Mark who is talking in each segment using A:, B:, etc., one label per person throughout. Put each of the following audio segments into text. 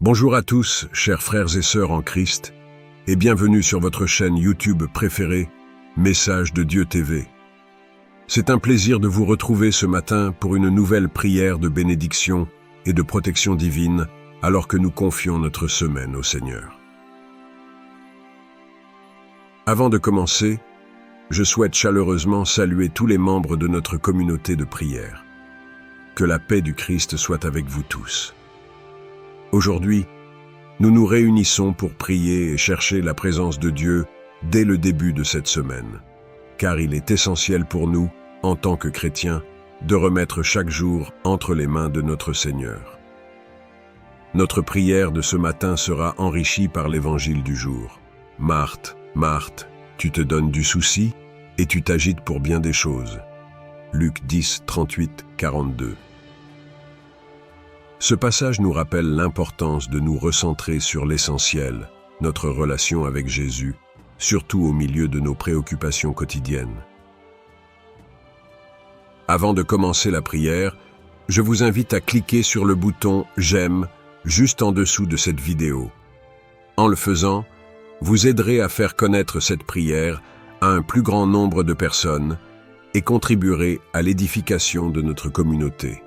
A: Bonjour à tous, chers frères et sœurs en Christ, et bienvenue sur votre chaîne YouTube préférée, Message de Dieu TV. C'est un plaisir de vous retrouver ce matin pour une nouvelle prière de bénédiction et de protection divine, alors que nous confions notre semaine au Seigneur. Avant de commencer, je souhaite chaleureusement saluer tous les membres de notre communauté de prière. Que la paix du Christ soit avec vous tous. Aujourd'hui, nous nous réunissons pour prier et chercher la présence de Dieu dès le début de cette semaine, car il est essentiel pour nous, en tant que chrétiens, de remettre chaque jour entre les mains de notre Seigneur. Notre prière de ce matin sera enrichie par l'évangile du jour. Marthe, Marthe, tu te donnes du souci et tu t'agites pour bien des choses. Luc 10, 38, 42. Ce passage nous rappelle l'importance de nous recentrer sur l'essentiel, notre relation avec Jésus, surtout au milieu de nos préoccupations quotidiennes. Avant de commencer la prière, je vous invite à cliquer sur le bouton « J'aime » juste en dessous de cette vidéo. En le faisant, vous aiderez à faire connaître cette prière à un plus grand nombre de personnes et contribuerez à l'édification de notre communauté.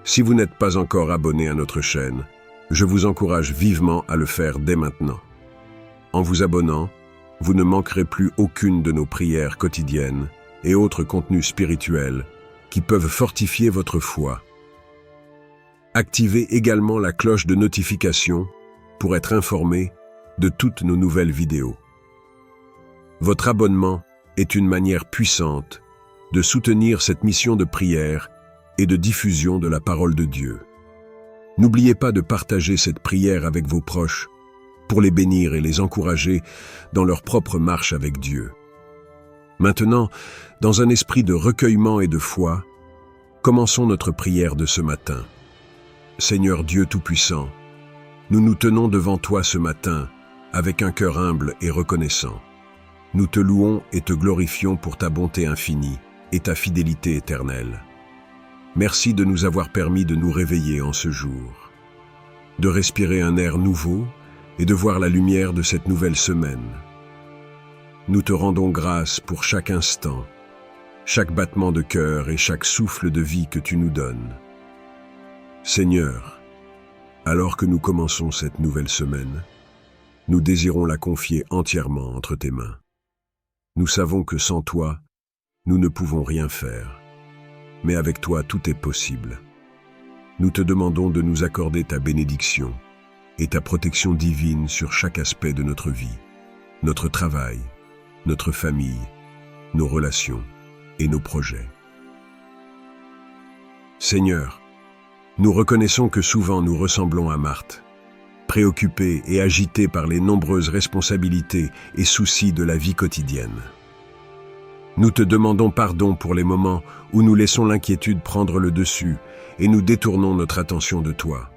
A: Si vous n'êtes pas encore abonné à notre chaîne, je vous encourage vivement à le faire dès maintenant. En vous abonnant, vous ne manquerez plus aucune de nos prières quotidiennes et autres contenus spirituels qui peuvent fortifier votre foi. Activez également la cloche de notification pour être informé de toutes nos nouvelles vidéos. Votre abonnement est une manière puissante de soutenir cette mission de prière et de diffusion de la parole de Dieu. N'oubliez pas de partager cette prière avec vos proches pour les bénir et les encourager dans leur propre marche avec Dieu. Maintenant, dans un esprit de recueillement et de foi, commençons notre prière de ce matin. Seigneur Dieu Tout-Puissant, nous nous tenons devant toi ce matin avec un cœur humble et reconnaissant. Nous te louons et te glorifions pour ta bonté infinie et ta fidélité éternelle. Merci de nous avoir permis de nous réveiller en ce jour, de respirer un air nouveau et de voir la lumière de cette nouvelle semaine. Nous te rendons grâce pour chaque instant, chaque battement de cœur et chaque souffle de vie que tu nous donnes. Seigneur, alors que nous commençons cette nouvelle semaine, nous désirons la confier entièrement entre tes mains. Nous savons que sans toi, nous ne pouvons rien faire. Mais avec toi, tout est possible. Nous te demandons de nous accorder ta bénédiction et ta protection divine sur chaque aspect de notre vie, notre travail, notre famille, nos relations et nos projets. Seigneur, nous reconnaissons que souvent nous ressemblons à Marthe, préoccupés et agités par les nombreuses responsabilités et soucis de la vie quotidienne. Nous te demandons pardon pour les moments où nous laissons l'inquiétude prendre le dessus et nous détournons notre attention de toi.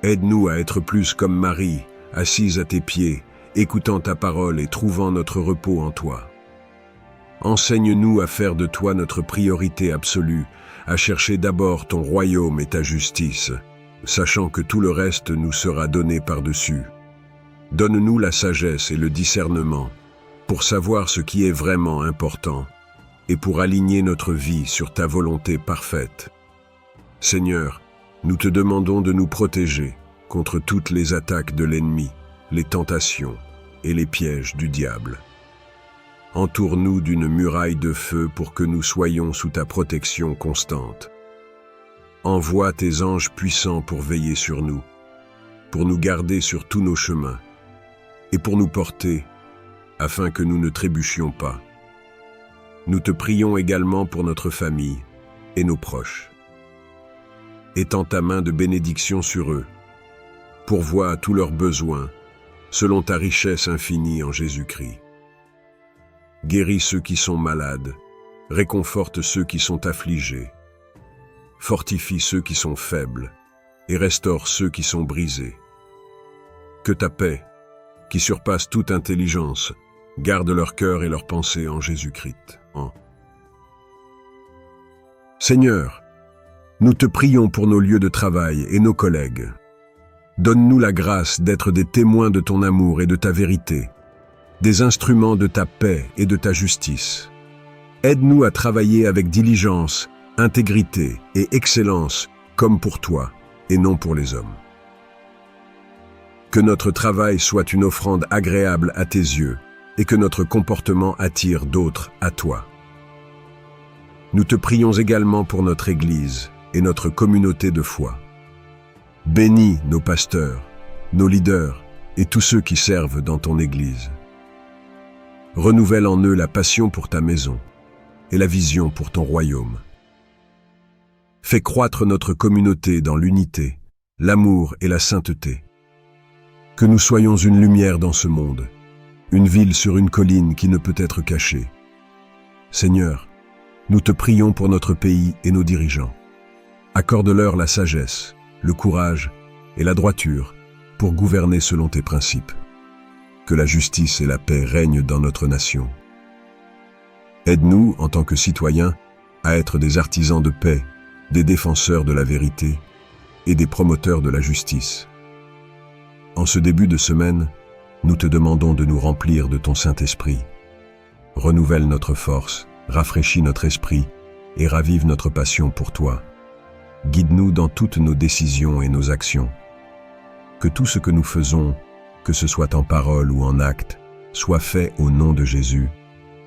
A: Aide-nous à être plus comme Marie, assise à tes pieds, écoutant ta parole et trouvant notre repos en toi. Enseigne-nous à faire de toi notre priorité absolue, à chercher d'abord ton royaume et ta justice, sachant que tout le reste nous sera donné par-dessus. Donne-nous la sagesse et le discernement, pour savoir ce qui est vraiment important et pour aligner notre vie sur ta volonté parfaite. Seigneur, nous te demandons de nous protéger contre toutes les attaques de l'ennemi, les tentations et les pièges du diable. Entoure-nous d'une muraille de feu pour que nous soyons sous ta protection constante. Envoie tes anges puissants pour veiller sur nous, pour nous garder sur tous nos chemins et pour nous porter afin que nous ne trébuchions pas. Nous te prions également pour notre famille et nos proches. Étends ta main de bénédiction sur eux. Pourvois à tous leurs besoins, selon ta richesse infinie en Jésus-Christ. Guéris ceux qui sont malades, réconforte ceux qui sont affligés. Fortifie ceux qui sont faibles et restaure ceux qui sont brisés. Que ta paix, qui surpasse toute intelligence, garde leur cœur et leurs pensées en Jésus-Christ. Seigneur, nous te prions pour nos lieux de travail et nos collègues. Donne-nous la grâce d'être des témoins de ton amour et de ta vérité, des instruments de ta paix et de ta justice. Aide-nous à travailler avec diligence, intégrité et excellence, comme pour toi et non pour les hommes. Que notre travail soit une offrande agréable à tes yeux et que notre comportement attire d'autres à toi. Nous te prions également pour notre Église et notre communauté de foi. Bénis nos pasteurs, nos leaders et tous ceux qui servent dans ton Église. Renouvelle en eux la passion pour ta maison et la vision pour ton royaume. Fais croître notre communauté dans l'unité, l'amour et la sainteté. Que nous soyons une lumière dans ce monde, une ville sur une colline qui ne peut être cachée. Seigneur, nous te prions pour notre pays et nos dirigeants. Accorde-leur la sagesse, le courage et la droiture pour gouverner selon tes principes. Que la justice et la paix règnent dans notre nation. Aide-nous, en tant que citoyens, à être des artisans de paix, des défenseurs de la vérité et des promoteurs de la justice. En ce début de semaine, nous te demandons de nous remplir de ton Saint-Esprit. Renouvelle notre force, rafraîchis notre esprit et ravive notre passion pour toi. Guide-nous dans toutes nos décisions et nos actions. Que tout ce que nous faisons, que ce soit en parole ou en acte, soit fait au nom de Jésus,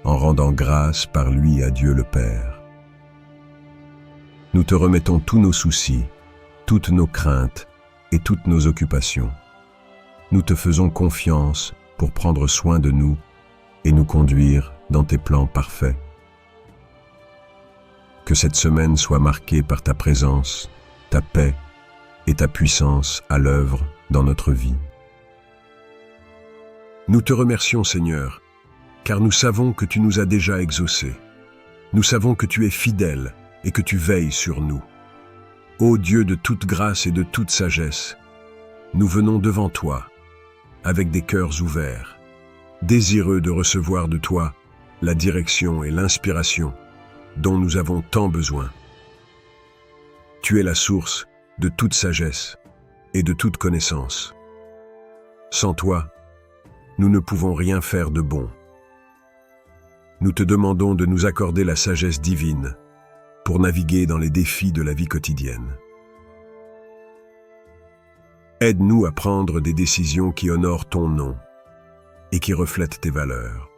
A: en rendant grâce par lui à Dieu le Père. Nous te remettons tous nos soucis, toutes nos craintes et toutes nos occupations. Nous te faisons confiance pour prendre soin de nous et nous conduire dans tes plans parfaits. Que cette semaine soit marquée par ta présence, ta paix et ta puissance à l'œuvre dans notre vie. Nous te remercions, Seigneur, car nous savons que tu nous as déjà exaucés. Nous savons que tu es fidèle et que tu veilles sur nous. Ô Dieu de toute grâce et de toute sagesse, nous venons devant toi, avec des cœurs ouverts, désireux de recevoir de toi la direction et l'inspiration dont nous avons tant besoin. Tu es la source de toute sagesse et de toute connaissance. Sans toi, nous ne pouvons rien faire de bon. Nous te demandons de nous accorder la sagesse divine pour naviguer dans les défis de la vie quotidienne. Aide-nous à prendre des décisions qui honorent ton nom et qui reflètent tes valeurs.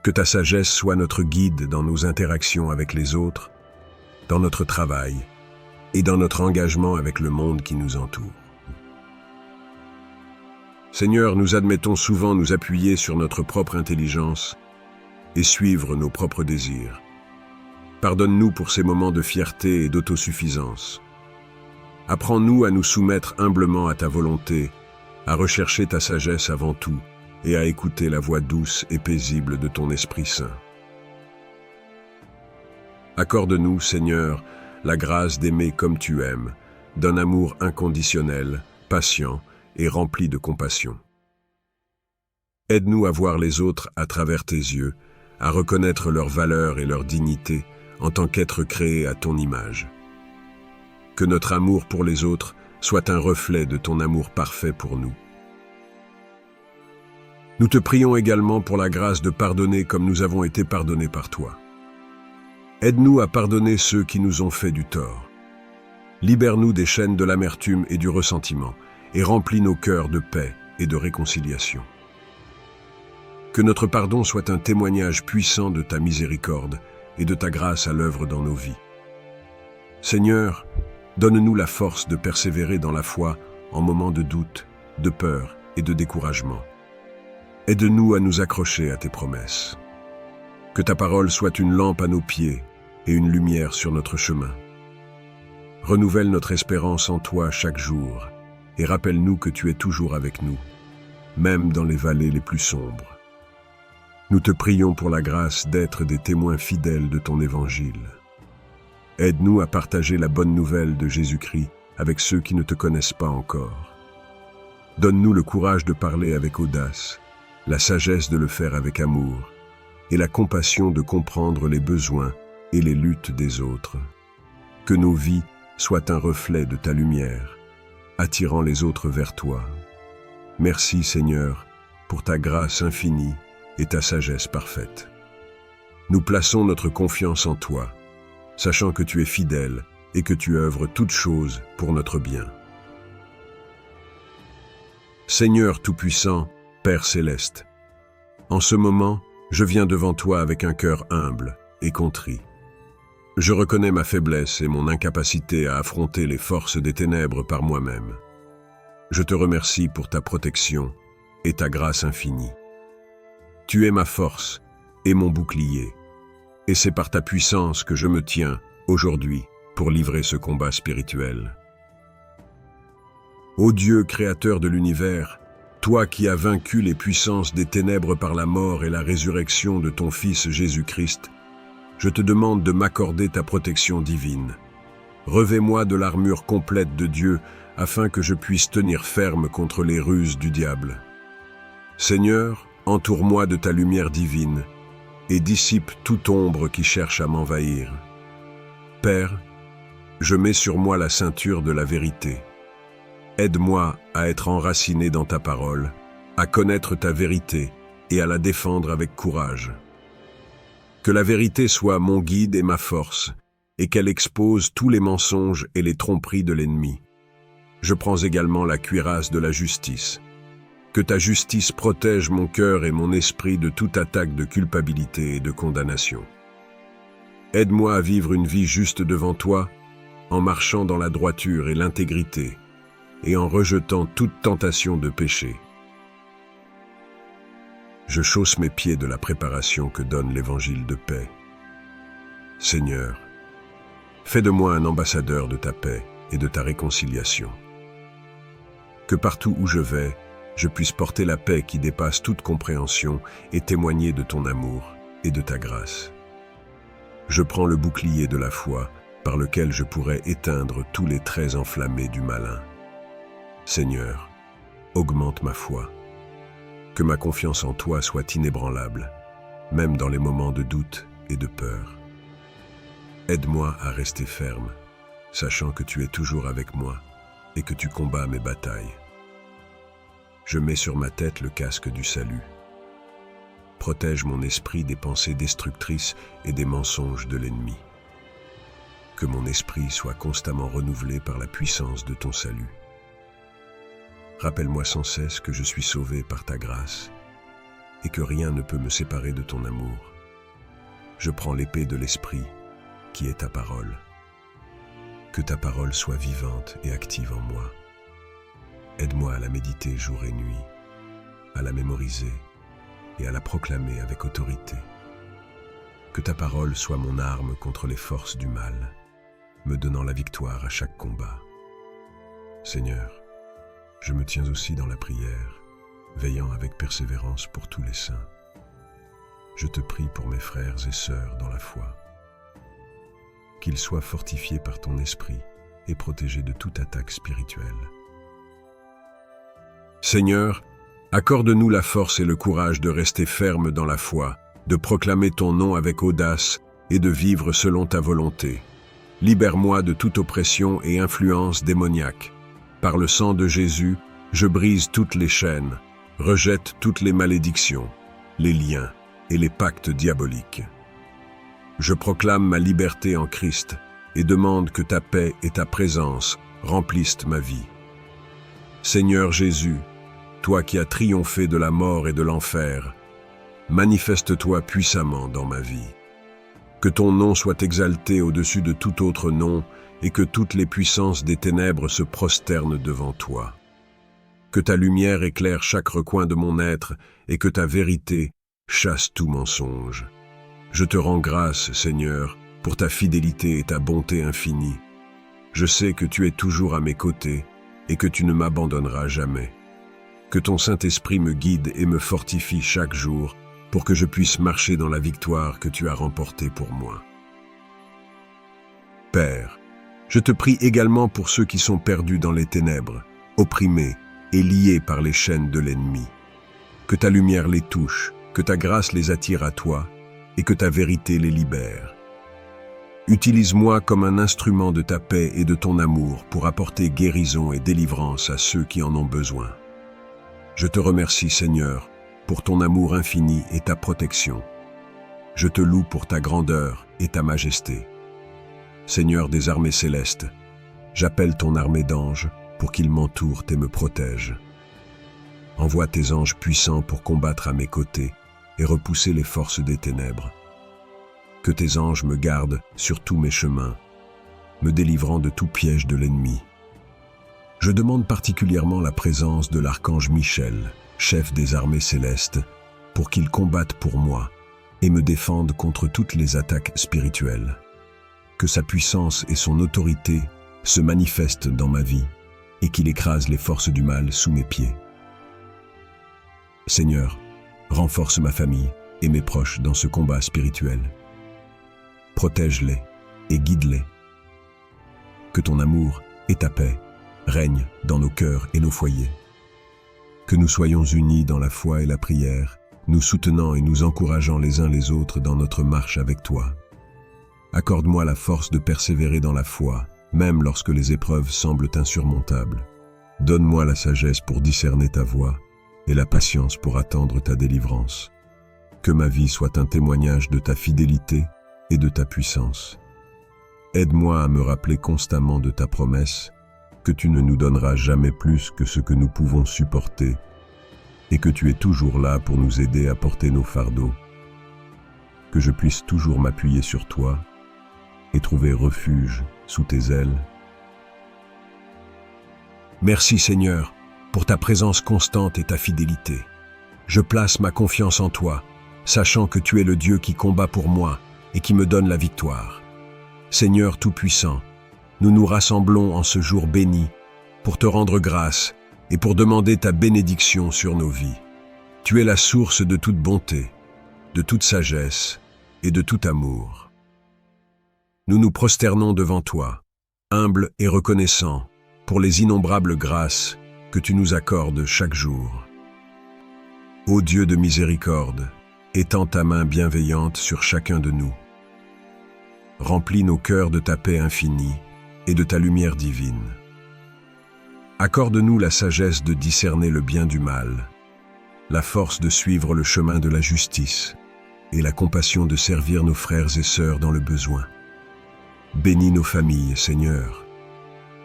A: Que ta sagesse soit notre guide dans nos interactions avec les autres, dans notre travail et dans notre engagement avec le monde qui nous entoure. Seigneur, nous admettons souvent nous appuyer sur notre propre intelligence et suivre nos propres désirs. Pardonne-nous pour ces moments de fierté et d'autosuffisance. Apprends-nous à nous soumettre humblement à ta volonté, à rechercher ta sagesse avant tout et à écouter la voix douce et paisible de ton Esprit Saint. Accorde-nous, Seigneur, la grâce d'aimer comme tu aimes, d'un amour inconditionnel, patient et rempli de compassion. Aide-nous à voir les autres à travers tes yeux, à reconnaître leur valeur et leur dignité en tant qu'êtres créés à ton image. Que notre amour pour les autres soit un reflet de ton amour parfait pour nous. Nous te prions également pour la grâce de pardonner comme nous avons été pardonnés par toi. Aide-nous à pardonner ceux qui nous ont fait du tort. Libère-nous des chaînes de l'amertume et du ressentiment et remplis nos cœurs de paix et de réconciliation. Que notre pardon soit un témoignage puissant de ta miséricorde et de ta grâce à l'œuvre dans nos vies. Seigneur, donne-nous la force de persévérer dans la foi en moments de doute, de peur et de découragement. Aide-nous à nous accrocher à tes promesses. Que ta parole soit une lampe à nos pieds et une lumière sur notre chemin. Renouvelle notre espérance en toi chaque jour et rappelle-nous que tu es toujours avec nous, même dans les vallées les plus sombres. Nous te prions pour la grâce d'être des témoins fidèles de ton évangile. Aide-nous à partager la bonne nouvelle de Jésus-Christ avec ceux qui ne te connaissent pas encore. Donne-nous le courage de parler avec audace, la sagesse de le faire avec amour, et la compassion de comprendre les besoins et les luttes des autres. Que nos vies soit un reflet de ta lumière, attirant les autres vers toi. Merci Seigneur, pour ta grâce infinie et ta sagesse parfaite. Nous plaçons notre confiance en toi, sachant que tu es fidèle et que tu œuvres toutes choses pour notre bien. Seigneur Tout-Puissant, Père Céleste, en ce moment, je viens devant toi avec un cœur humble et contrit. Je reconnais ma faiblesse et mon incapacité à affronter les forces des ténèbres par moi-même. Je te remercie pour ta protection et ta grâce infinie. Tu es ma force et mon bouclier, et c'est par ta puissance que je me tiens aujourd'hui pour livrer ce combat spirituel. Ô Dieu créateur de l'univers, toi qui as vaincu les puissances des ténèbres par la mort et la résurrection de ton Fils Jésus-Christ, je te demande de m'accorder ta protection divine. Revêt-moi de l'armure complète de Dieu afin que je puisse tenir ferme contre les ruses du diable. Seigneur, entoure-moi de ta lumière divine et dissipe toute ombre qui cherche à m'envahir. Père, je mets sur moi la ceinture de la vérité. Aide-moi à être enraciné dans ta parole, à connaître ta vérité et à la défendre avec courage. Que la vérité soit mon guide et ma force, et qu'elle expose tous les mensonges et les tromperies de l'ennemi. Je prends également la cuirasse de la justice. Que ta justice protège mon cœur et mon esprit de toute attaque de culpabilité et de condamnation. Aide-moi à vivre une vie juste devant toi, en marchant dans la droiture et l'intégrité, et en rejetant toute tentation de péché. Je chausse mes pieds de la préparation que donne l'évangile de paix. Seigneur, fais de moi un ambassadeur de ta paix et de ta réconciliation. Que partout où je vais, je puisse porter la paix qui dépasse toute compréhension et témoigner de ton amour et de ta grâce. Je prends le bouclier de la foi par lequel je pourrais éteindre tous les traits enflammés du malin. Seigneur, augmente ma foi. Que ma confiance en toi soit inébranlable, même dans les moments de doute et de peur. Aide-moi à rester ferme, sachant que tu es toujours avec moi et que tu combats mes batailles. Je mets sur ma tête le casque du salut. Protège mon esprit des pensées destructrices et des mensonges de l'ennemi. Que mon esprit soit constamment renouvelé par la puissance de ton salut. Rappelle-moi sans cesse que je suis sauvé par ta grâce et que rien ne peut me séparer de ton amour. Je prends l'épée de l'esprit, qui est ta parole. Que ta parole soit vivante et active en moi. Aide-moi à la méditer jour et nuit, à la mémoriser et à la proclamer avec autorité. Que ta parole soit mon arme contre les forces du mal, me donnant la victoire à chaque combat. Seigneur, je me tiens aussi dans la prière, veillant avec persévérance pour tous les saints. Je te prie pour mes frères et sœurs dans la foi, qu'ils soient fortifiés par ton esprit et protégés de toute attaque spirituelle. Seigneur, accorde-nous la force et le courage de rester fermes dans la foi, de proclamer ton nom avec audace et de vivre selon ta volonté. Libère-moi de toute oppression et influence démoniaque. Par le sang de Jésus, je brise toutes les chaînes, rejette toutes les malédictions, les liens et les pactes diaboliques. Je proclame ma liberté en Christ et demande que ta paix et ta présence remplissent ma vie. Seigneur Jésus, toi qui as triomphé de la mort et de l'enfer, manifeste-toi puissamment dans ma vie. Que ton nom soit exalté au-dessus de tout autre nom et que toutes les puissances des ténèbres se prosternent devant toi. Que ta lumière éclaire chaque recoin de mon être et que ta vérité chasse tout mensonge. Je te rends grâce, Seigneur, pour ta fidélité et ta bonté infinie. Je sais que tu es toujours à mes côtés et que tu ne m'abandonneras jamais. Que ton Saint-Esprit me guide et me fortifie chaque jour pour que je puisse marcher dans la victoire que tu as remportée pour moi. Père, je te prie également pour ceux qui sont perdus dans les ténèbres, opprimés et liés par les chaînes de l'ennemi. Que ta lumière les touche, que ta grâce les attire à toi et que ta vérité les libère. Utilise-moi comme un instrument de ta paix et de ton amour pour apporter guérison et délivrance à ceux qui en ont besoin. Je te remercie, Seigneur, pour ton amour infini et ta protection. Je te loue pour ta grandeur et ta majesté. Seigneur des armées célestes, j'appelle ton armée d'anges pour qu'ils m'entourent et me protègent. Envoie tes anges puissants pour combattre à mes côtés et repousser les forces des ténèbres. Que tes anges me gardent sur tous mes chemins, me délivrant de tout piège de l'ennemi. Je demande particulièrement la présence de l'archange Michel, chef des armées célestes, pour qu'il combatte pour moi et me défende contre toutes les attaques spirituelles. Que sa puissance et son autorité se manifestent dans ma vie et qu'il écrase les forces du mal sous mes pieds. Seigneur, renforce ma famille et mes proches dans ce combat spirituel. Protège-les et guide-les. Que ton amour et ta paix règnent dans nos cœurs et nos foyers. Que nous soyons unis dans la foi et la prière, nous soutenant et nous encourageant les uns les autres dans notre marche avec toi. Accorde-moi la force de persévérer dans la foi, même lorsque les épreuves semblent insurmontables. Donne-moi la sagesse pour discerner ta voie et la patience pour attendre ta délivrance. Que ma vie soit un témoignage de ta fidélité et de ta puissance. Aide-moi à me rappeler constamment de ta promesse, que tu ne nous donneras jamais plus que ce que nous pouvons supporter, et que tu es toujours là pour nous aider à porter nos fardeaux. Que je puisse toujours m'appuyer sur toi et trouver refuge sous tes ailes. Merci Seigneur, pour ta présence constante et ta fidélité. Je place ma confiance en toi, sachant que tu es le Dieu qui combat pour moi et qui me donne la victoire. Seigneur Tout-Puissant, nous nous rassemblons en ce jour béni pour te rendre grâce et pour demander ta bénédiction sur nos vies. Tu es la source de toute bonté, de toute sagesse et de tout amour. Nous nous prosternons devant toi, humbles et reconnaissants pour les innombrables grâces que tu nous accordes chaque jour. Ô Dieu de miséricorde, étends ta main bienveillante sur chacun de nous. Remplis nos cœurs de ta paix infinie et de ta lumière divine. Accorde-nous la sagesse de discerner le bien du mal, la force de suivre le chemin de la justice et la compassion de servir nos frères et sœurs dans le besoin. Bénis nos familles, Seigneur.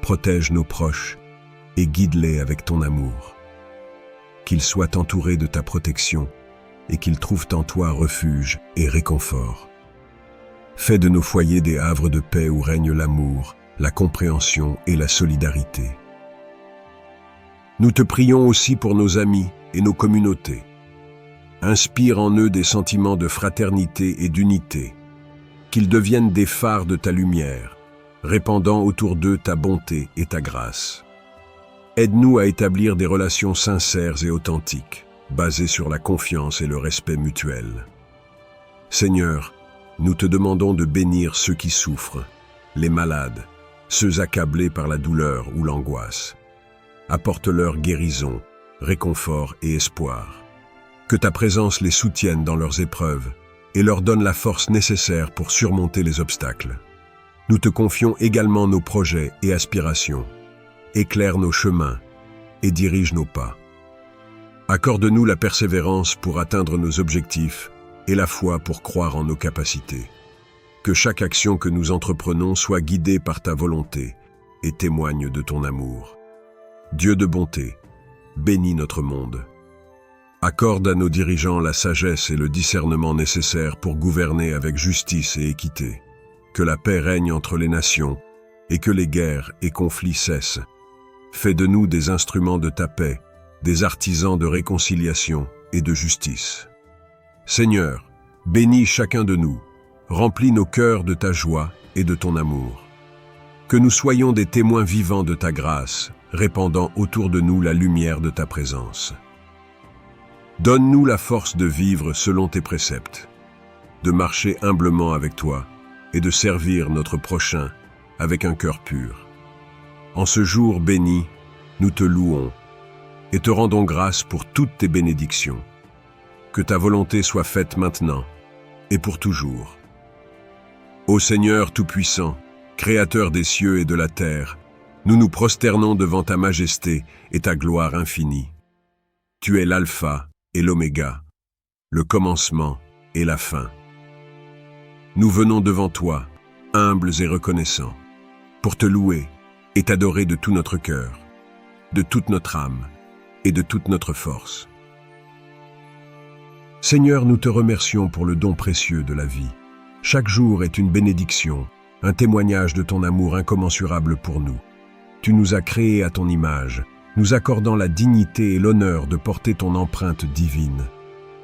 A: Protège nos proches et guide-les avec ton amour. Qu'ils soient entourés de ta protection et qu'ils trouvent en toi refuge et réconfort. Fais de nos foyers des havres de paix où règne l'amour, la compréhension et la solidarité. Nous te prions aussi pour nos amis et nos communautés. Inspire en eux des sentiments de fraternité et d'unité, qu'ils deviennent des phares de ta lumière, répandant autour d'eux ta bonté et ta grâce. Aide-nous à établir des relations sincères et authentiques, basées sur la confiance et le respect mutuel. Seigneur, nous te demandons de bénir ceux qui souffrent, les malades, ceux accablés par la douleur ou l'angoisse. Apporte-leur guérison, réconfort et espoir. Que ta présence les soutienne dans leurs épreuves et leur donne la force nécessaire pour surmonter les obstacles. Nous te confions également nos projets et aspirations. Éclaire nos chemins et dirige nos pas. Accorde-nous la persévérance pour atteindre nos objectifs et la foi pour croire en nos capacités. Que chaque action que nous entreprenons soit guidée par ta volonté et témoigne de ton amour. Dieu de bonté, bénis notre monde. Accorde à nos dirigeants la sagesse et le discernement nécessaires pour gouverner avec justice et équité. Que la paix règne entre les nations et que les guerres et conflits cessent. Fais de nous des instruments de ta paix, des artisans de réconciliation et de justice. Seigneur, bénis chacun de nous, remplis nos cœurs de ta joie et de ton amour. Que nous soyons des témoins vivants de ta grâce, répandant autour de nous la lumière de ta présence. Donne-nous la force de vivre selon tes préceptes, de marcher humblement avec toi et de servir notre prochain avec un cœur pur. En ce jour béni, nous te louons et te rendons grâce pour toutes tes bénédictions. Que ta volonté soit faite maintenant et pour toujours. Ô Seigneur Tout-Puissant, Créateur des cieux et de la terre, nous nous prosternons devant ta majesté et ta gloire infinie. Tu es l'alpha et l'oméga, le commencement et la fin. Nous venons devant toi, humbles et reconnaissants, pour te louer et t'adorer de tout notre cœur, de toute notre âme et de toute notre force. Seigneur, nous te remercions pour le don précieux de la vie. Chaque jour est une bénédiction, un témoignage de ton amour incommensurable pour nous. Tu nous as créés à ton image, nous accordant la dignité et l'honneur de porter ton empreinte divine.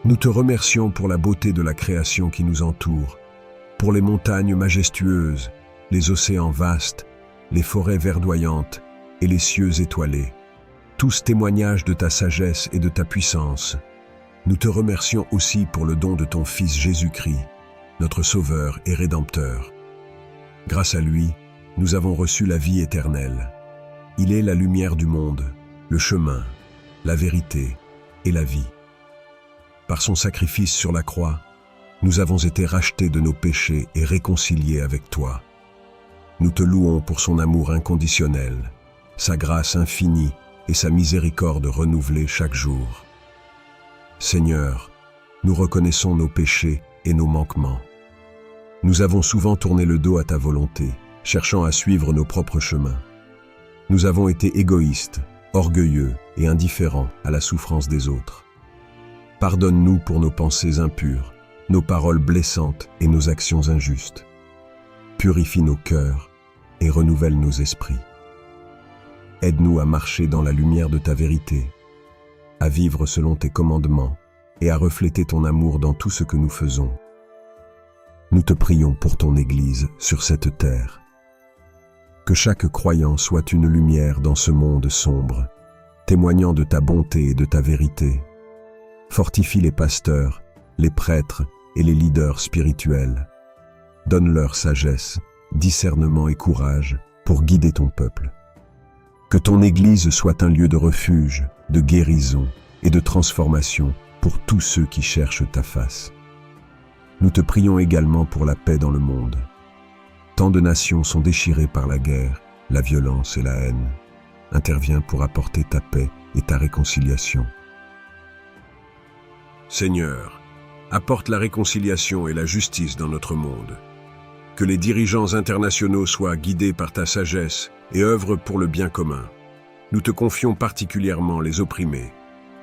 A: Nous te remercions pour la beauté de la création qui nous entoure, pour les montagnes majestueuses, les océans vastes, les forêts verdoyantes et les cieux étoilés. Tous témoignages de ta sagesse et de ta puissance. Nous te remercions aussi pour le don de ton Fils Jésus-Christ, notre Sauveur et Rédempteur. Grâce à lui, nous avons reçu la vie éternelle. Il est la lumière du monde, le chemin, la vérité et la vie. Par son sacrifice sur la croix, nous avons été rachetés de nos péchés et réconciliés avec toi. Nous te louons pour son amour inconditionnel, sa grâce infinie et sa miséricorde renouvelée chaque jour. Seigneur, nous reconnaissons nos péchés et nos manquements. Nous avons souvent tourné le dos à ta volonté, cherchant à suivre nos propres chemins. Nous avons été égoïstes, orgueilleux et indifférents à la souffrance des autres. Pardonne-nous pour nos pensées impures, nos paroles blessantes et nos actions injustes. Purifie nos cœurs et renouvelle nos esprits. Aide-nous à marcher dans la lumière de ta vérité, à vivre selon tes commandements et à refléter ton amour dans tout ce que nous faisons. Nous te prions pour ton Église sur cette terre. Que chaque croyant soit une lumière dans ce monde sombre, témoignant de ta bonté et de ta vérité. Fortifie les pasteurs, les prêtres et les leaders spirituels. Donne-leur sagesse, discernement et courage pour guider ton peuple. Que ton Église soit un lieu de refuge, de guérison et de transformation pour tous ceux qui cherchent ta face. Nous te prions également pour la paix dans le monde. Tant de nations sont déchirées par la guerre, la violence et la haine. Interviens pour apporter ta paix et ta réconciliation. Seigneur, apporte la réconciliation et la justice dans notre monde. Que les dirigeants internationaux soient guidés par ta sagesse et œuvrent pour le bien commun. Nous te confions particulièrement les opprimés,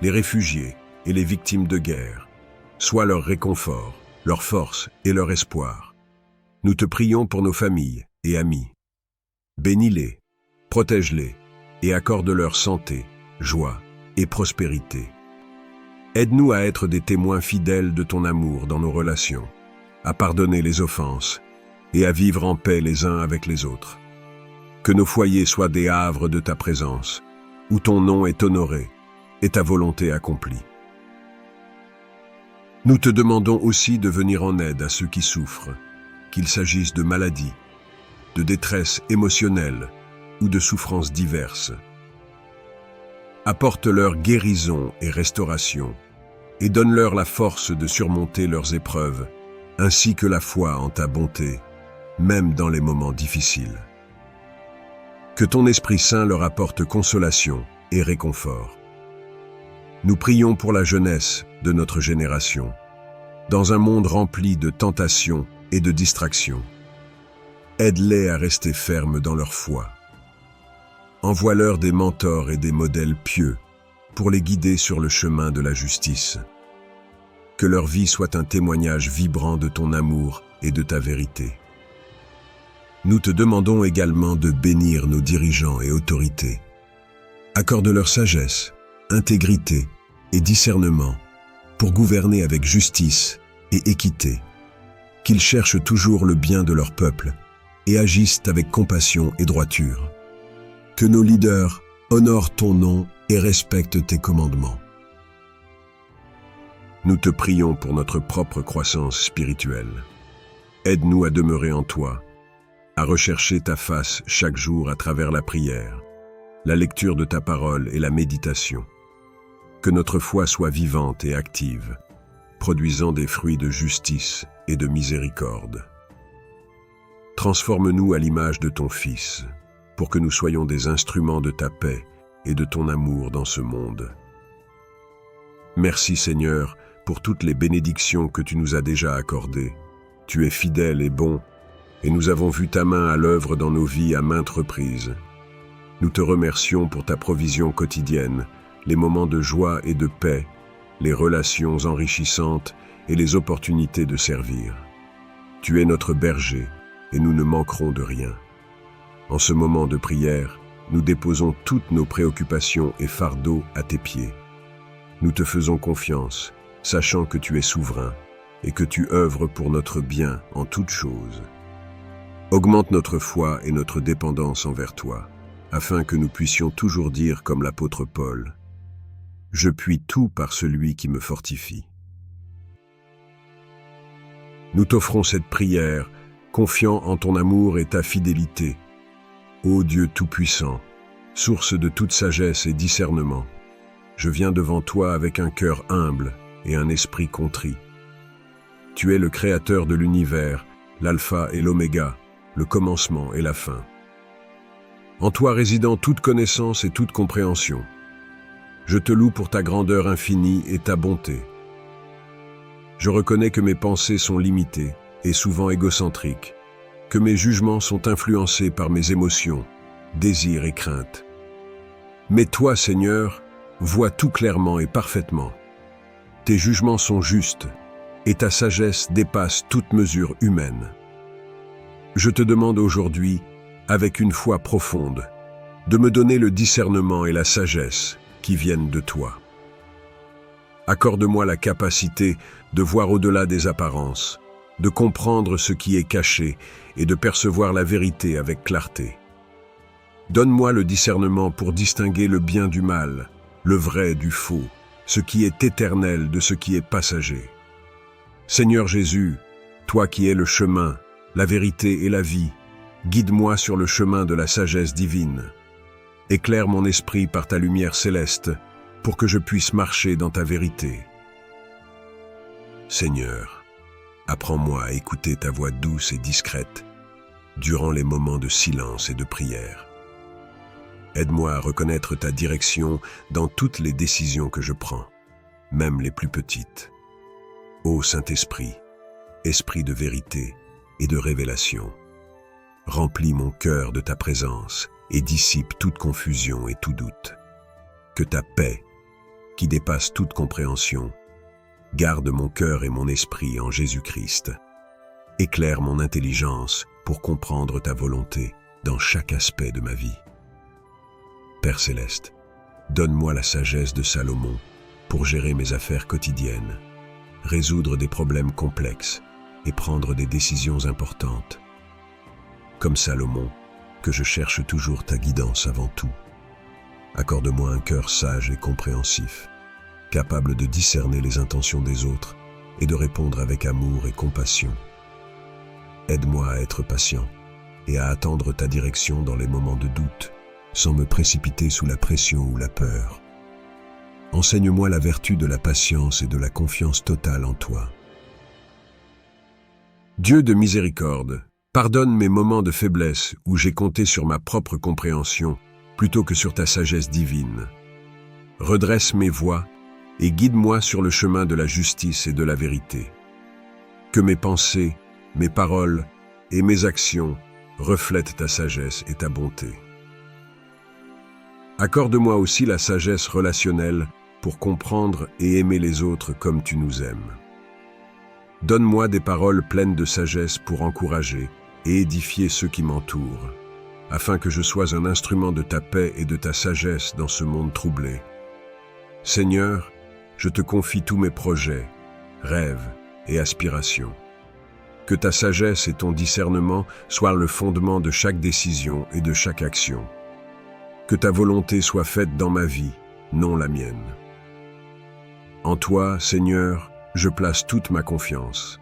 A: les réfugiés et les victimes de guerre. Sois leur réconfort, leur force et leur espoir. Nous te prions pour nos familles et amis. Bénis-les, protège-les et accorde-leur santé, joie et prospérité. Aide-nous à être des témoins fidèles de ton amour dans nos relations, à pardonner les offenses et à vivre en paix les uns avec les autres. Que nos foyers soient des havres de ta présence, où ton nom est honoré et ta volonté accomplie. Nous te demandons aussi de venir en aide à ceux qui souffrent, qu'il s'agisse de maladies, de détresse émotionnelle ou de souffrances diverses. Apporte-leur guérison et restauration, et donne-leur la force de surmonter leurs épreuves, ainsi que la foi en ta bonté, même dans les moments difficiles. Que ton Esprit Saint leur apporte consolation et réconfort. Nous prions pour la jeunesse de notre génération, dans un monde rempli de tentations et de distractions. Aide-les à rester fermes dans leur foi. Envoie-leur des mentors et des modèles pieux pour les guider sur le chemin de la justice. Que leur vie soit un témoignage vibrant de ton amour et de ta vérité. Nous te demandons également de bénir nos dirigeants et autorités. Accorde-leur sagesse, intégrité et discernement pour gouverner avec justice et équité. Qu'ils cherchent toujours le bien de leur peuple et agissent avec compassion et droiture. Que nos leaders honorent ton nom et respectent tes commandements. Nous te prions pour notre propre croissance spirituelle. Aide-nous à demeurer en toi, à rechercher ta face chaque jour à travers la prière, la lecture de ta parole et la méditation. Que notre foi soit vivante et active, produisant des fruits de justice et de miséricorde. Transforme-nous à l'image de ton Fils, pour que nous soyons des instruments de ta paix et de ton amour dans ce monde. Merci Seigneur pour toutes les bénédictions que tu nous as déjà accordées. Tu es fidèle et bon, et nous avons vu ta main à l'œuvre dans nos vies à maintes reprises. Nous te remercions pour ta provision quotidienne, les moments de joie et de paix, les relations enrichissantes et les opportunités de servir. Tu es notre berger, et nous ne manquerons de rien. En ce moment de prière, nous déposons toutes nos préoccupations et fardeaux à tes pieds. Nous te faisons confiance, sachant que tu es souverain et que tu œuvres pour notre bien en toutes choses. Augmente notre foi et notre dépendance envers toi, afin que nous puissions toujours dire comme l'apôtre Paul, « Je puis tout par celui qui me fortifie ». Nous t'offrons cette prière, confiant en ton amour et ta fidélité. Ô Dieu Tout-Puissant, source de toute sagesse et discernement, je viens devant toi avec un cœur humble et un esprit contrit. Tu es le Créateur de l'univers, l'alpha et l'oméga, le commencement et la fin. En toi résidant toute connaissance et toute compréhension. Je te loue pour ta grandeur infinie et ta bonté. Je reconnais que mes pensées sont limitées et souvent égocentriques, que mes jugements sont influencés par mes émotions, désirs et craintes. Mais toi, Seigneur, vois tout clairement et parfaitement. Tes jugements sont justes, et ta sagesse dépasse toute mesure humaine. Je te demande aujourd'hui, avec une foi profonde, de me donner le discernement et la sagesse qui viennent de toi. Accorde-moi la capacité de voir au-delà des apparences, de comprendre ce qui est caché et de percevoir la vérité avec clarté. Donne-moi le discernement pour distinguer le bien du mal, le vrai du faux, ce qui est éternel de ce qui est passager. Seigneur Jésus, toi qui es le chemin, la vérité et la vie, guide-moi sur le chemin de la sagesse divine. Éclaire mon esprit par ta lumière céleste, pour que je puisse marcher dans ta vérité. Seigneur, apprends-moi à écouter ta voix douce et discrète durant les moments de silence et de prière. Aide-moi à reconnaître ta direction dans toutes les décisions que je prends, même les plus petites. Ô Saint-Esprit, Esprit de vérité et de révélation, remplis mon cœur de ta présence et dissipe toute confusion et tout doute. Que ta paix, qui dépasse toute compréhension, garde mon cœur et mon esprit en Jésus-Christ. Éclaire mon intelligence pour comprendre ta volonté dans chaque aspect de ma vie. Père Céleste, donne-moi la sagesse de Salomon pour gérer mes affaires quotidiennes, résoudre des problèmes complexes et prendre des décisions importantes. Comme Salomon, que je cherche toujours ta guidance avant tout. Accorde-moi un cœur sage et compréhensif, capable de discerner les intentions des autres et de répondre avec amour et compassion. Aide-moi à être patient et à attendre ta direction dans les moments de doute, sans me précipiter sous la pression ou la peur. Enseigne-moi la vertu de la patience et de la confiance totale en toi. Dieu de miséricorde, pardonne mes moments de faiblesse où j'ai compté sur ma propre compréhension plutôt que sur ta sagesse divine. Redresse mes voies et guide-moi sur le chemin de la justice et de la vérité. Que mes pensées, mes paroles et mes actions reflètent ta sagesse et ta bonté. Accorde-moi aussi la sagesse relationnelle pour comprendre et aimer les autres comme tu nous aimes. Donne-moi des paroles pleines de sagesse pour encourager et édifier ceux qui m'entourent, afin que je sois un instrument de ta paix et de ta sagesse dans ce monde troublé. Seigneur, je te confie tous mes projets, rêves et aspirations. Que ta sagesse et ton discernement soient le fondement de chaque décision et de chaque action. Que ta volonté soit faite dans ma vie, non la mienne. En toi, Seigneur, je place toute ma confiance.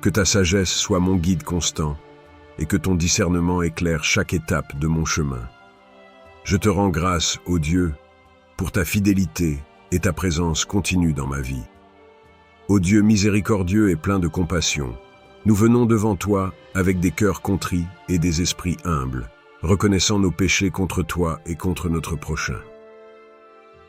A: Que ta sagesse soit mon guide constant et que ton discernement éclaire chaque étape de mon chemin. Je te rends grâce, ô Dieu, pour ta fidélité et ta présence continue dans ma vie. Ô Dieu miséricordieux et plein de compassion, Nous venons devant toi avec des cœurs contrits et des esprits humbles, reconnaissant nos péchés contre toi et contre notre prochain.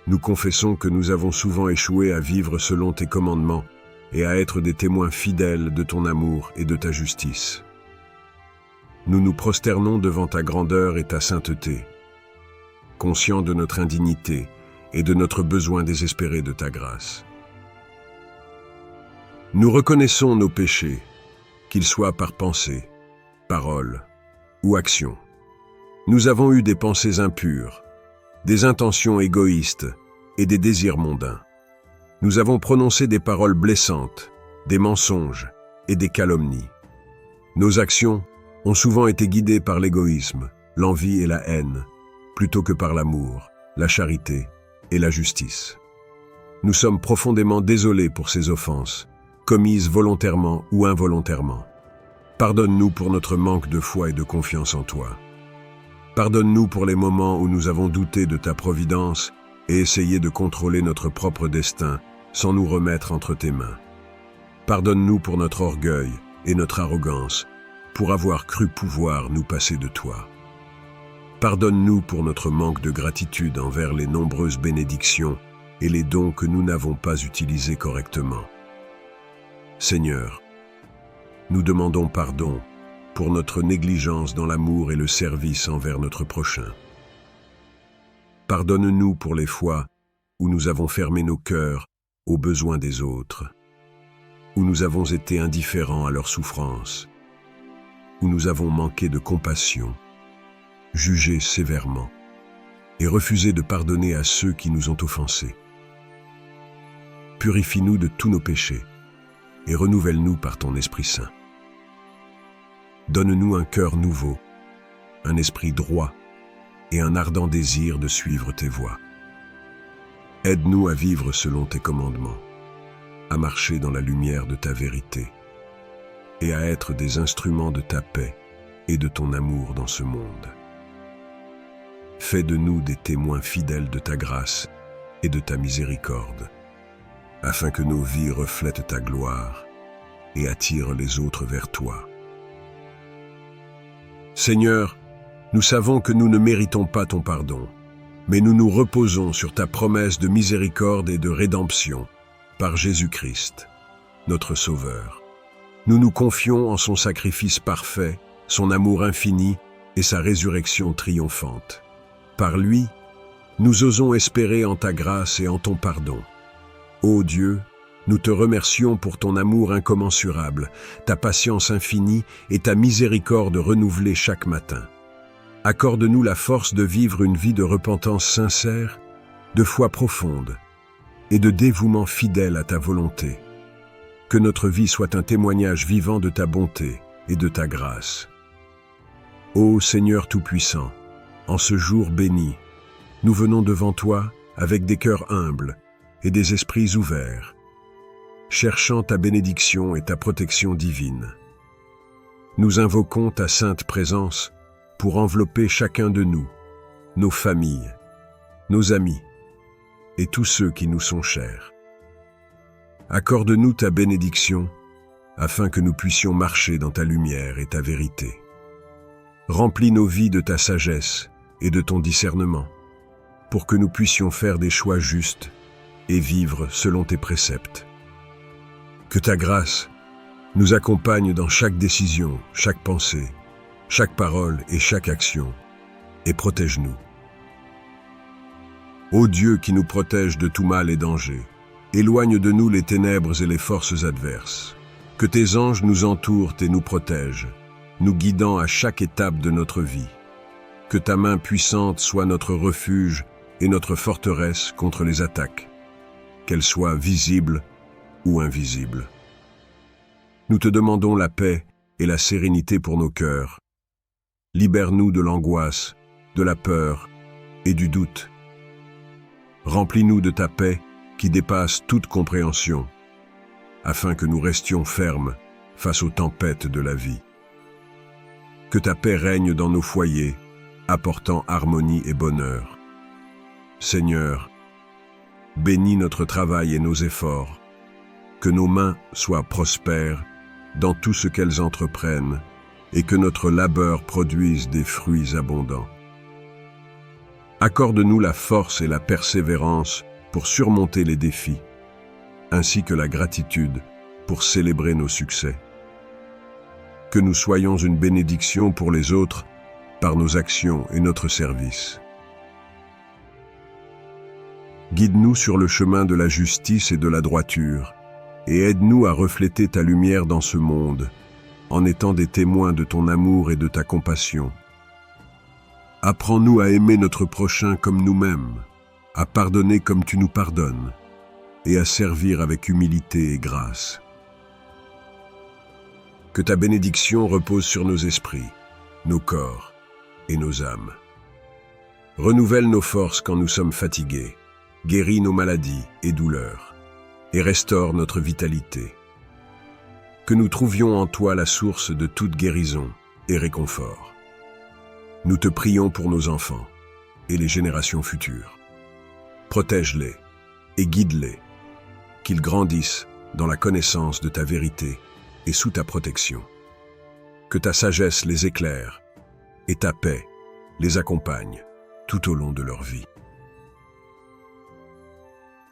A: Nous confessons que nous avons souvent échoué à vivre selon tes commandements et à être des témoins fidèles de ton amour et de ta justice. Nous nous prosternons devant ta grandeur et ta sainteté, conscients de notre indignité et de notre besoin désespéré de ta grâce. Nous reconnaissons nos péchés, qu'ils soient par pensée, parole ou action. Nous avons eu des pensées impures, des intentions égoïstes et des désirs mondains. Nous avons prononcé des paroles blessantes, des mensonges et des calomnies. Nos actions ont souvent été guidées par l'égoïsme, l'envie et la haine, plutôt que par l'amour, la charité et la justice. Nous sommes profondément désolés pour ces offenses, commises volontairement ou involontairement. Pardonne-nous pour notre manque de foi et de confiance en toi. Pardonne-nous pour les moments où nous avons douté de ta providence et essayé de contrôler notre propre destin sans nous remettre entre tes mains. Pardonne-nous pour notre orgueil et notre arrogance, pour avoir cru pouvoir nous passer de toi. Pardonne-nous pour notre manque de gratitude envers les nombreuses bénédictions et les dons que nous n'avons pas utilisés correctement. Seigneur, nous demandons pardon pour notre négligence dans l'amour et le service envers notre prochain. Pardonne-nous pour les fois où nous avons fermé nos cœurs aux besoins des autres, où nous avons été indifférents à leurs souffrances, où nous avons manqué de compassion, jugé sévèrement et refusé de pardonner à ceux qui nous ont offensés. Purifie-nous de tous nos péchés et renouvelle-nous par ton Esprit Saint. Donne-nous un cœur nouveau, un esprit droit et un ardent désir de suivre tes voies. Aide-nous à vivre selon tes commandements, à marcher dans la lumière de ta vérité et à être des instruments de ta paix et de ton amour dans ce monde. Fais de nous des témoins fidèles de ta grâce et de ta miséricorde, afin que nos vies reflètent ta gloire et attirent les autres vers toi. Seigneur, nous savons que nous ne méritons pas ton pardon, mais nous nous reposons sur ta promesse de miséricorde et de rédemption par Jésus-Christ, notre Sauveur. Nous nous confions en son sacrifice parfait, son amour infini et sa résurrection triomphante. Par lui, nous osons espérer en ta grâce et en ton pardon. Ô Dieu, nous te remercions pour ton amour incommensurable, ta patience infinie et ta miséricorde renouvelée chaque matin. Accorde-nous la force de vivre une vie de repentance sincère, de foi profonde et de dévouement fidèle à ta volonté. Que notre vie soit un témoignage vivant de ta bonté et de ta grâce. Ô Seigneur Tout-Puissant, en ce jour béni, nous venons devant toi avec des cœurs humbles et des esprits ouverts, cherchant ta bénédiction et ta protection divine. Nous invoquons ta sainte présence pour envelopper chacun de nous, nos familles, nos amis et tous ceux qui nous sont chers. Accorde-nous ta bénédiction afin que nous puissions marcher dans ta lumière et ta vérité. Remplis nos vies de ta sagesse et de ton discernement pour que nous puissions faire des choix justes et vivre selon tes préceptes. Que ta grâce nous accompagne dans chaque décision, chaque pensée, chaque parole et chaque action, et protège-nous. Ô Dieu qui nous protège de tout mal et danger, éloigne de nous les ténèbres et les forces adverses. Que tes anges nous entourent et nous protègent, nous guidant à chaque étape de notre vie. Que ta main puissante soit notre refuge et notre forteresse contre les attaques, qu'elles soient visibles ou invisibles. Nous te demandons la paix et la sérénité pour nos cœurs. Libère-nous de l'angoisse, de la peur et du doute. Remplis-nous de ta paix qui dépasse toute compréhension, afin que nous restions fermes face aux tempêtes de la vie. Que ta paix règne dans nos foyers, apportant harmonie et bonheur. Seigneur, bénis notre travail et nos efforts, que nos mains soient prospères dans tout ce qu'elles entreprennent et que notre labeur produise des fruits abondants. Accorde-nous la force et la persévérance pour surmonter les défis, ainsi que la gratitude pour célébrer nos succès. Que nous soyons une bénédiction pour les autres par nos actions et notre service. Guide-nous sur le chemin de la justice et de la droiture, et aide-nous à refléter ta lumière dans ce monde, en étant des témoins de ton amour et de ta compassion. Apprends-nous à aimer notre prochain comme nous-mêmes, à pardonner comme tu nous pardonnes, et à servir avec humilité et grâce. Que ta bénédiction repose sur nos esprits, nos corps et nos âmes. Renouvelle nos forces quand nous sommes fatigués, guéris nos maladies et douleurs, et restaure notre vitalité. Que nous trouvions en toi la source de toute guérison et réconfort. Nous te prions pour nos enfants et les générations futures. Protège-les et guide-les, qu'ils grandissent dans la connaissance de ta vérité et sous ta protection. Que ta sagesse les éclaire et ta paix les accompagne tout au long de leur vie.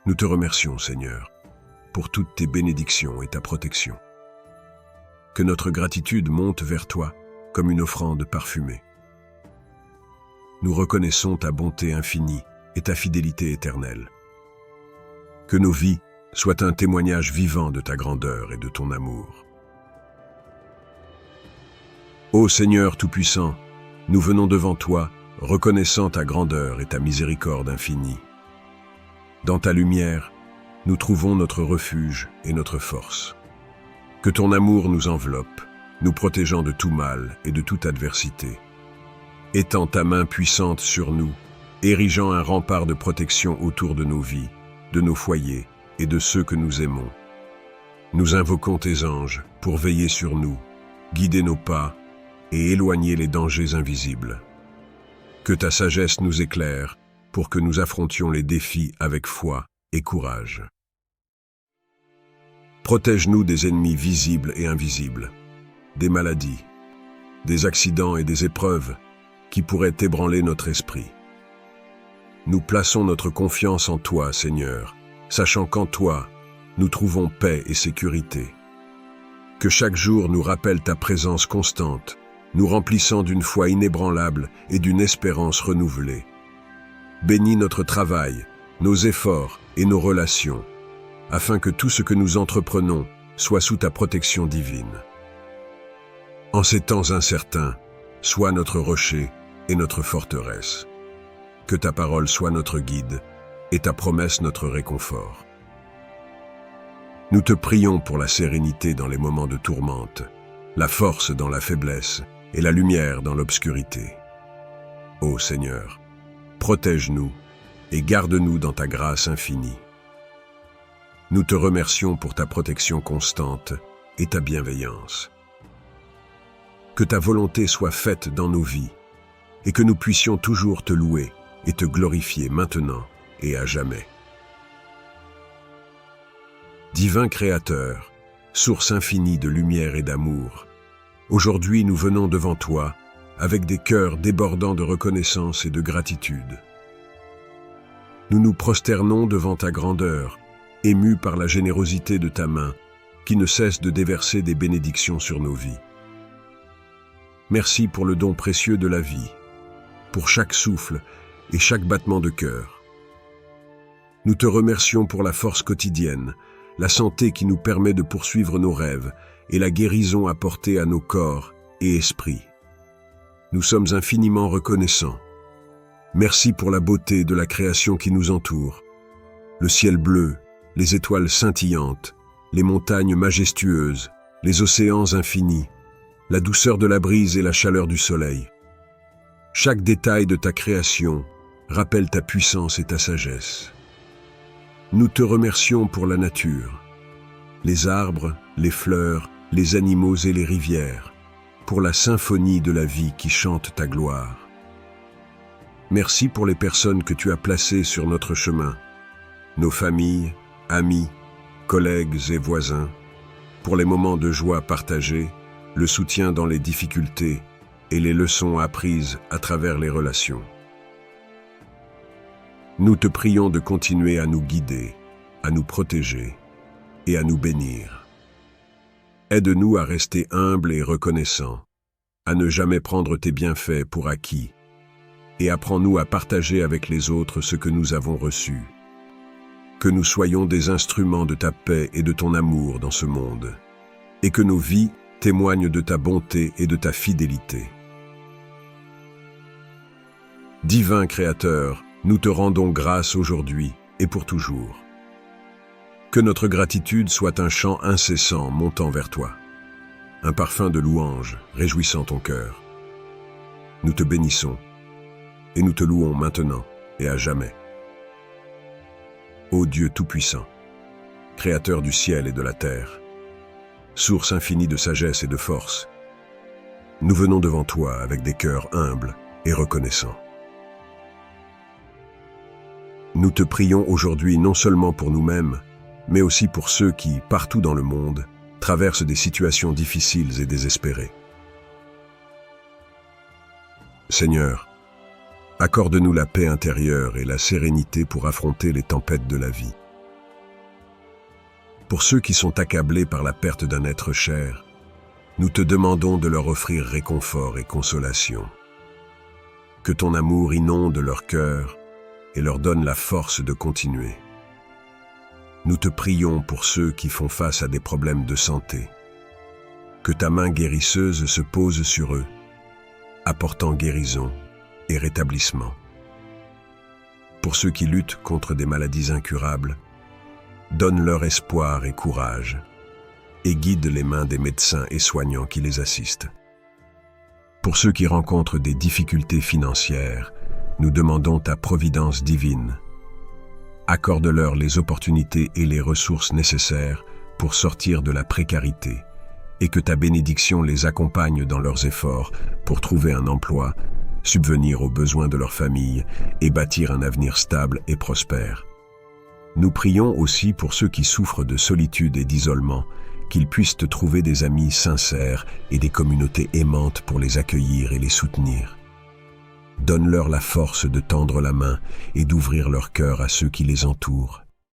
A: Nous te remercions, Seigneur, pour toutes tes bénédictions et ta protection. Que notre gratitude monte vers toi comme une offrande parfumée. Nous reconnaissons ta bonté infinie et ta fidélité éternelle. Que nos vies soient un témoignage vivant de ta grandeur et de ton amour. Ô Seigneur Tout-Puissant, nous venons devant toi, reconnaissant ta grandeur et ta miséricorde infinie. Dans ta lumière, nous trouvons notre refuge et notre force. Que ton amour nous enveloppe, nous protégeant de tout mal et de toute adversité. Étends ta main puissante sur nous, érigeant un rempart de protection autour de nos vies, de nos foyers et de ceux que nous aimons. Nous invoquons tes anges pour veiller sur nous, guider nos pas et éloigner les dangers invisibles. Que ta sagesse nous éclaire pour que nous affrontions les défis avec foi et courage. Protège-nous des ennemis visibles et invisibles, des maladies, des accidents et des épreuves qui pourraient ébranler notre esprit. Nous plaçons notre confiance en toi, Seigneur, sachant qu'en toi, nous trouvons paix et sécurité. Que chaque jour nous rappelle ta présence constante, nous remplissant d'une foi inébranlable et d'une espérance renouvelée. Bénis notre travail, nos efforts et nos relations, afin que tout ce que nous entreprenons soit sous ta protection divine. En ces temps incertains, sois notre rocher et notre forteresse. Que ta parole soit notre guide et ta promesse notre réconfort. Nous te prions pour la sérénité dans les moments de tourmente, la force dans la faiblesse et la lumière dans l'obscurité. Ô Seigneur, protège-nous et garde-nous dans ta grâce infinie. Nous te remercions pour ta protection constante et ta bienveillance. Que ta volonté soit faite dans nos vies et que nous puissions toujours te louer et te glorifier maintenant et à jamais. Divin Créateur, source infinie de lumière et d'amour, aujourd'hui nous venons devant toi avec des cœurs débordants de reconnaissance et de gratitude. Nous nous prosternons devant ta grandeur, émus par la générosité de ta main, qui ne cesse de déverser des bénédictions sur nos vies. Merci pour le don précieux de la vie, pour chaque souffle et chaque battement de cœur. Nous te remercions pour la force quotidienne, la santé qui nous permet de poursuivre nos rêves et la guérison apportée à nos corps et esprits. Nous sommes infiniment reconnaissants. Merci pour la beauté de la création qui nous entoure, le ciel bleu, les étoiles scintillantes, les montagnes majestueuses, les océans infinis, la douceur de la brise et la chaleur du soleil. Chaque détail de ta création rappelle ta puissance et ta sagesse. Nous te remercions pour la nature, les arbres, les fleurs, les animaux et les rivières, pour la symphonie de la vie qui chante ta gloire. Merci pour les personnes que tu as placées sur notre chemin, nos familles, amis, collègues et voisins. pour les moments de joie partagés, le soutien dans les difficultés et les leçons apprises à travers les relations. Nous te prions de continuer à nous guider, à nous protéger et à nous bénir. Aide-nous à rester humbles et reconnaissants, à ne jamais prendre tes bienfaits pour acquis, et apprends-nous à partager avec les autres ce que nous avons reçu. Que nous soyons des instruments de ta paix et de ton amour dans ce monde, et que nos vies témoignent de ta bonté et de ta fidélité. Divin Créateur, nous te rendons grâce aujourd'hui et pour toujours. Que notre gratitude soit un chant incessant montant vers toi, un parfum de louange réjouissant ton cœur. Nous te bénissons et nous te louons maintenant et à jamais. Ô Dieu Tout-Puissant, Créateur du ciel et de la terre, source infinie de sagesse et de force, nous venons devant toi avec des cœurs humbles et reconnaissants. Nous te prions aujourd'hui non seulement pour nous-mêmes, mais aussi pour ceux qui, partout dans le monde, traversent des situations difficiles et désespérées. Seigneur, accorde-nous la paix intérieure et la sérénité pour affronter les tempêtes de la vie. Pour ceux qui sont accablés par la perte d'un être cher, nous te demandons de leur offrir réconfort et consolation. Que ton amour inonde leur cœur et leur donne la force de continuer. Nous te prions pour ceux qui font face à des problèmes de santé. Que ta main guérisseuse se pose sur eux, apportant guérison et rétablissement. Pour ceux qui luttent contre des maladies incurables, donne leur espoir et courage, et guide les mains des médecins et soignants qui les assistent. Pour ceux qui rencontrent des difficultés financières, nous demandons ta providence divine. Accorde-leur les opportunités et les ressources nécessaires pour sortir de la précarité, et que ta bénédiction les accompagne dans leurs efforts pour trouver un emploi, subvenir aux besoins de leur famille et bâtir un avenir stable et prospère. Nous prions aussi pour ceux qui souffrent de solitude et d'isolement, qu'ils puissent te trouver des amis sincères et des communautés aimantes pour les accueillir et les soutenir. Donne-leur la force de tendre la main et d'ouvrir leur cœur à ceux qui les entourent.